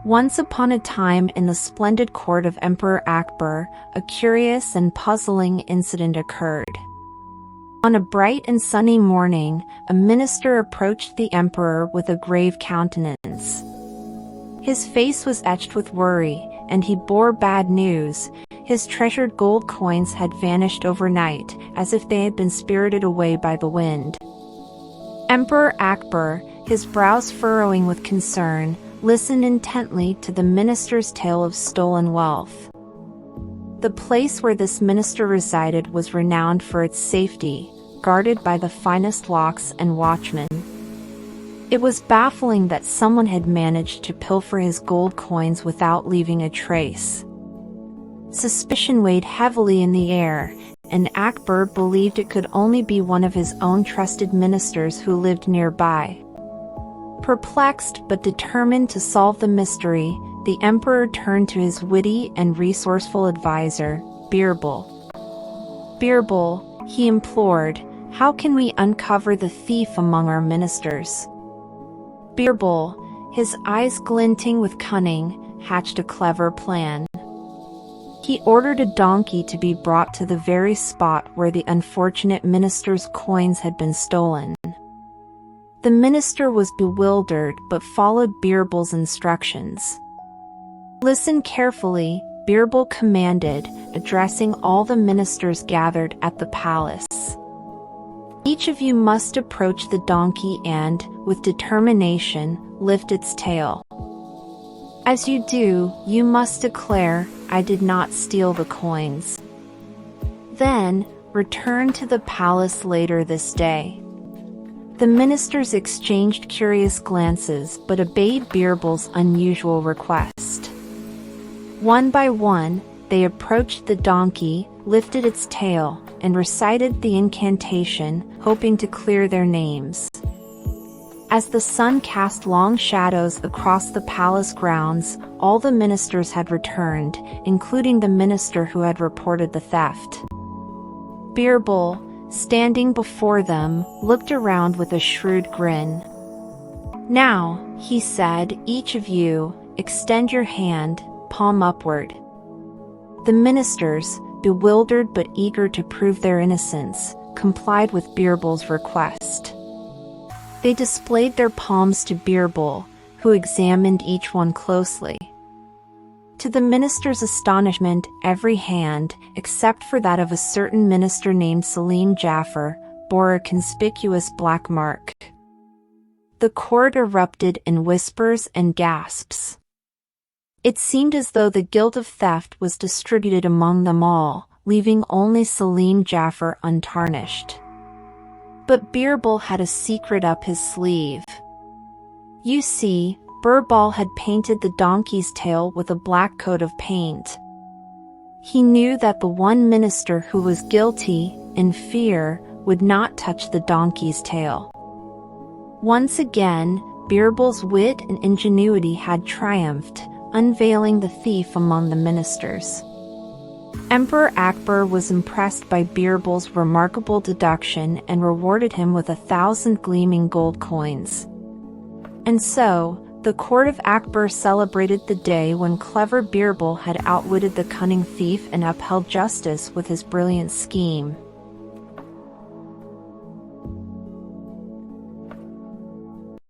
Once upon a time in the splendid court of Emperor Akbar, a curious and puzzling incident occurred. On a bright and sunny morning, a minister approached the emperor with a grave countenance. His face was etched with worry, and he bore bad news. His treasured gold coins had vanished overnight, as if they had been spirited away by the wind. Emperor Akbar, his brows furrowing with concern, listened intently to the minister's tale of stolen wealth. The place where this minister resided was renowned for its safety, guarded by the finest locks and watchmen. It was baffling that someone had managed to pilfer his gold coins without leaving a trace. Suspicion weighed heavily in the air, and Akbar believed it could only be one of his own trusted ministers who lived nearby. Perplexed but determined to solve the mystery, the emperor turned to his witty and resourceful advisor, Birbal. "Birbal," he implored, "how can we uncover the thief among our ministers?" Birbal, his eyes glinting with cunning, hatched a clever plan. He ordered a donkey to be brought to the very spot where the unfortunate minister's coins had been stolen. The minister was bewildered but followed Birbal's instructions. "Listen carefully," Birbal commanded, addressing all the ministers gathered at the palace. "Each of you must approach the donkey and, with determination, lift its tail. As you do, you must declare, 'I did not steal the coins.' Then, return to the palace later this day." The ministers exchanged curious glances but obeyed Birbal's unusual request. One by one, they approached the donkey, lifted its tail, and recited the incantation, hoping to clear their names. As the sun cast long shadows across the palace grounds, all the ministers had returned, including the minister who had reported the theft. Birbal, standing before them, looked around with a shrewd grin. "Now," he said, "each of you, extend your hand, palm upward." The ministers, bewildered but eager to prove their innocence, complied with Birbal's request. They displayed their palms to Birbal, who examined each one closely. To the minister's astonishment, every hand, except for that of a certain minister named Salim Jaffer, bore a conspicuous black mark. The court erupted in whispers and gasps. It seemed as though the guilt of theft was distributed among them all, leaving only Salim Jaffer untarnished. But Birbal had a secret up his sleeve. You see, Birbal had painted the donkey's tail with a black coat of paint. He knew that the one minister who was guilty, in fear, would not touch the donkey's tail. Once again, Birbal's wit and ingenuity had triumphed, unveiling the thief among the ministers. Emperor Akbar was impressed by Birbal's remarkable deduction and rewarded him with 1,000 gleaming gold coins. And so, the court of Akbar celebrated the day when clever Birbal had outwitted the cunning thief and upheld justice with his brilliant scheme.